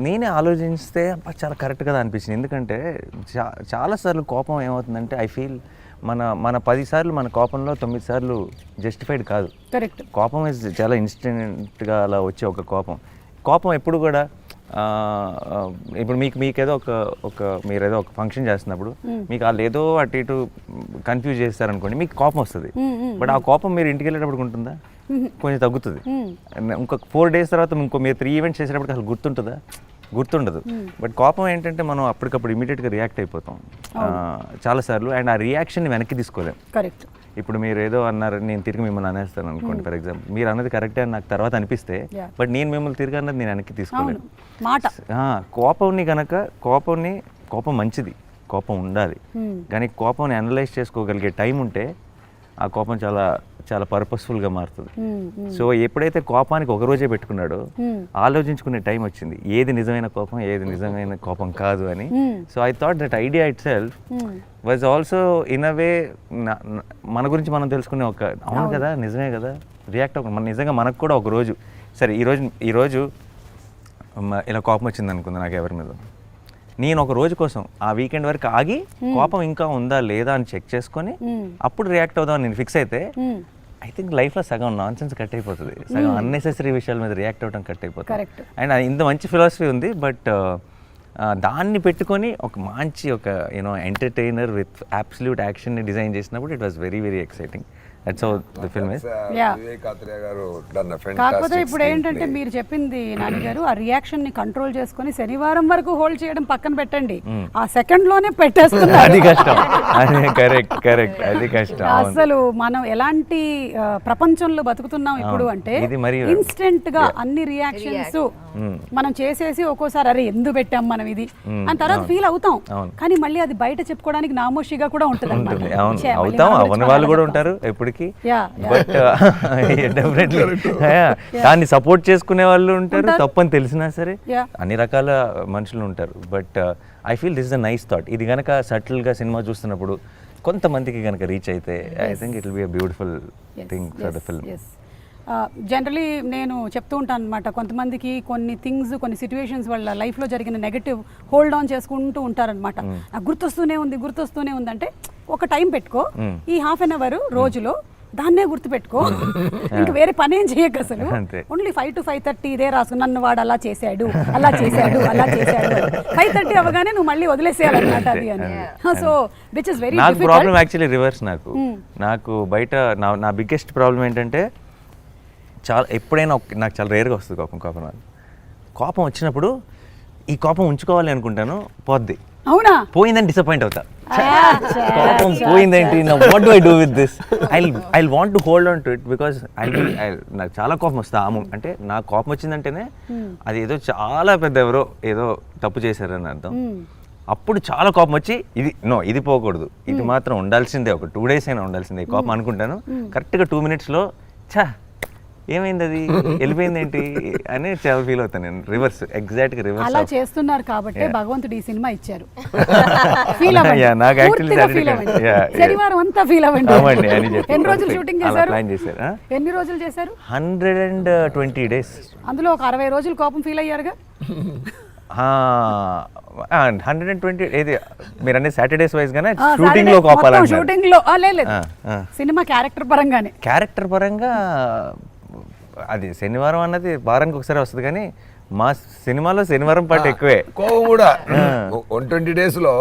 నేనే ఆలోచిస్తే అబ్బా చాలా కరెక్ట్ కదా అనిపించింది. ఎందుకంటే చాలాసార్లు కోపం ఏమవుతుందంటే ఐ ఫీల్ మన 10 సార్లు మన కోపంలో 9 సార్లు జస్టిఫైడ్ కాదు. కరెక్ట్. కోపం ఇస్ చాలా ఇన్స్టెంట్గా అలా వచ్చే ఒక కోపం ఎప్పుడు కూడా ఇప్పుడు మీకేదో మీరేదో ఒక ఫంక్షన్ చేస్తున్నప్పుడు మీకు వాళ్ళు ఏదో అటు ఇటు కన్ఫ్యూజ్ చేస్తారనుకోండి, మీకు కోపం వస్తుంది. బట్ ఆ కోపం మీరు ఇంటికి వెళ్ళేటప్పుడు ఉంటుందా? కొంచెం తగ్గుతుంది. ఇంకొక 4 days తర్వాత మీరు 3 ఈవెంట్స్ చేసేటప్పుడు అసలు గుర్తుండదు. బట్ కోపం ఏంటంటే మనం అప్పటికప్పుడు ఇమీడియట్గా రియాక్ట్ అయిపోతాం చాలాసార్లు. అండ్ ఆ రియాక్షన్ని వెనక్కి తీసుకోలేం. కరెక్ట్. ఇప్పుడు మీరు ఏదో అన్నారు, నేను తిరిగి మిమ్మల్ని అనేస్తాను అనుకోండి. ఫర్ ఎగ్జాంపుల్ మీరు అన్నది కరెక్టే అని నాకు తర్వాత అనిపిస్తే, బట్ నేను మిమ్మల్ని తిరిగి అన్నది నేను వెనక్కి తీసుకోలేను. కోపం మంచిది, కోపం ఉండాలి. కానీ కోపంని అనలైజ్ చేసుకోగలిగే టైం ఉంటే ఆ కోపం చాలా చాలా పర్పస్ఫుల్గా మారుతుంది. సో ఎప్పుడైతే కోపానికి ఒక రోజే పెట్టుకున్నాడో ఆలోచించుకునే టైం వచ్చింది, ఏది నిజమైన కోపం, ఏది నిజమైన కోపం కాదు అని. So I thought that idea itself was also in a way మన గురించి మనం తెలుసుకునే ఒక అవును కదా, నిజమే కదా, రియాక్ట్ అవ్వకుండా మన నిజంగా మనకు కూడా ఒక రోజు సరే ఈరోజు ఇలా కోపం వచ్చింది అనుకుంది నాకు ఎవరి మీద, నేను ఒక రోజు కోసం ఆ వీకెండ్ వరకు ఆగి కోపం ఇంకా ఉందా లేదా అని చెక్ చేసుకొని అప్పుడు రియాక్ట్ అవుదామని నేను ఫిక్స్ అయితే ఐ థింక్ లైఫ్లో సగం నాన్ సెన్స్ కట్ అయిపోతుంది, సగం అన్నెసెసరీ విషయాల మీద రియాక్ట్ అవ్వడం కట్ అయిపోతుంది. అండ్ ఇంత మంచి ఫిలాసఫీ ఉంది. బట్ దాన్ని పెట్టుకొని ఒక మంచి ఎంటర్టైనర్ విత్ అబ్సల్యూట్ యాక్షన్ని డిజైన్ చేసినప్పుడు it was very very exciting. That's how the film is. కాకపోతే ఇప్పుడు ఏంటంటే మీరు చెప్పింది నాని గారు, ఆ రియాక్షన్ ని కంట్రోల్ చేసుకొని శనివారం వరకు హోల్డ్ చేయడం పక్కన పెట్టండి, ఆ సెకండ్ లోనే పెట్టేస్తున్నారు. అది కష్టం. కరెక్ట్ అది కష్టం. అసలు మనం ఎలాంటి ప్రపంచంలో బతుకుతున్నాం ఇప్పుడు అంటే ఇన్స్టెంట్ గా అన్ని రియాక్షన్స్ మనం చేసేసి ఒక్కోసారి అరే ఎందుకు పెట్టాం మనం ఇది అని తర్వాత ఫీల్ అవుతాం. కానీ మళ్ళీ అది బయట చెప్పుకోవడానికి నామోషిగా కూడా ఉంటుంది. అవన్నీ వాళ్ళు కూడా ఉంటారు ఎప్పటికీ. బట్ డెఫినెట్లీ దాన్ని సపోర్ట్ చేసుకునే వాళ్ళు ఉంటారు, తప్పని తెలిసినా సరే అన్ని రకాల మనుషులు ఉంటారు. But I feel this is a nice thought. ఇది కనుక సటిల్గా సినిమా చూస్తున్నప్పుడు కొంతమందికి కనుక రీచ్ అయితే I think it will be a beautiful thing for the film. Generally నేను చెప్తూ ఉంటాను అనమాట, కొంతమందికి కొన్ని థింగ్స్ కొన్ని సిచ్యువేషన్స్ వాళ్ళ లైఫ్లో జరిగిన నెగటివ్ హోల్డ్ ఆన్ చేసుకుంటూ ఉంటారనమాట. నాకు గుర్తొస్తూనే ఉంది అంటే ఒక టైం పెట్టుకో, ఈ ½ రోజులో దాన్నే గుర్తుపెట్టుకో, ఇంకా వేరే పని ఏం చేయక అసలు ఓన్లీ 5 to 5:30 ఇదే రాసు, నన్ను వాడు అలా చేశాడు 5:30 అవగానే నువ్వు మళ్ళీ వదిలేసేయాలన్నమాట అది అని. సో విచ్ ఇస్ వెరీ నాకు ప్రాబ్లం యాక్చువల్లీ రివర్స్. నాకు బయట నా బిగ్గెస్ట్ ప్రాబ్లం ఏంటంటే ఎప్పుడైనా నాకు చాలా రేర్గా వస్తుంది కోపం వచ్చినప్పుడు ఈ కోపం ఉంచుకోవాలి అనుకుంటాను, పోద్ది. అవునా? పోయిందని డిసప్పాయింట్ అవుతా. కోపం పోయిందేంటి, what do I do with this, I want to hold on to it because నాకు చాలా కోపం వస్తుంది. అంటే నాకు కోపం వచ్చిందంటేనే అది ఏదో చాలా పెద్ద ఎవరో ఏదో తప్పు చేశారని అర్థం. అప్పుడు చాలా కోపం వచ్చి ఇది పోకూడదు, ఇది మాత్రం ఉండాల్సిందే, ఒక 2 days అయినా ఉండాల్సిందే కోపం అనుకుంటాను. కరెక్ట్గా 2 minutes ఏమైంది, అది వెళ్ళిపోయింది ఏంటి అని చాలా ఫీల్ అవుతాను నేను. రివర్స్, ఎగ్జాక్ట్ గా రివర్స్. అలా చేస్తున్నారు కాబట్టి భగవంతుడు ఈ సినిమా ఇచ్చారు. శనివారం అంతా ఫీల్ అవ్వండి. ఎన్ని రోజులు షూటింగ్ చేశారు? ఎన్ని రోజులు చేశారు? 120 days. అందులో ఒక 60 రోజులు కోపం ఫీల్ అయ్యారుగా. 120 ఏది మీరు అనే సాటర్డేస్ వైజ్ గానే షూటింగ్ లో కోపాలంటారు? షూటింగ్ లో లేదు, సినిమా క్యారెక్టర్ పరంగా అది శనివారం అన్నది వారానికి ఒకసారి వస్తుంది. కానీ మా సినిమాలో శనివారం పాటు ఎక్కువే కోపం కూడా. 120 days లో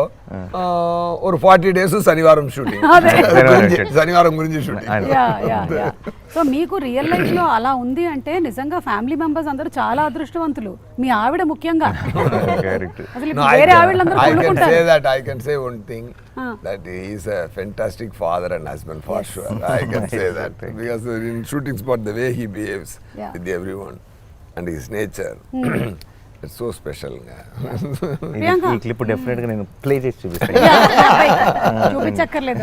40 days శనివారం షూటింగ్, శనివారం గురించి షూటింగ్. సో మీకు రియల్ లైఫ్ లో అలా ఉంది అంటే నిజంగా ఫ్యామిలీ మెంబర్స్ అందరూ చాలా అదృష్టవంతులు, మీ ఆవిడ ముఖ్యంగా. I can say one thing, that he is a fantastic father and husband for sure. I can say that because in shooting spot the way he behaves with everyone and his nature, it's so special. ఈ clip definite గా నేను play చేసి చూపిస్తాను. చూపించక్కర్లేదు.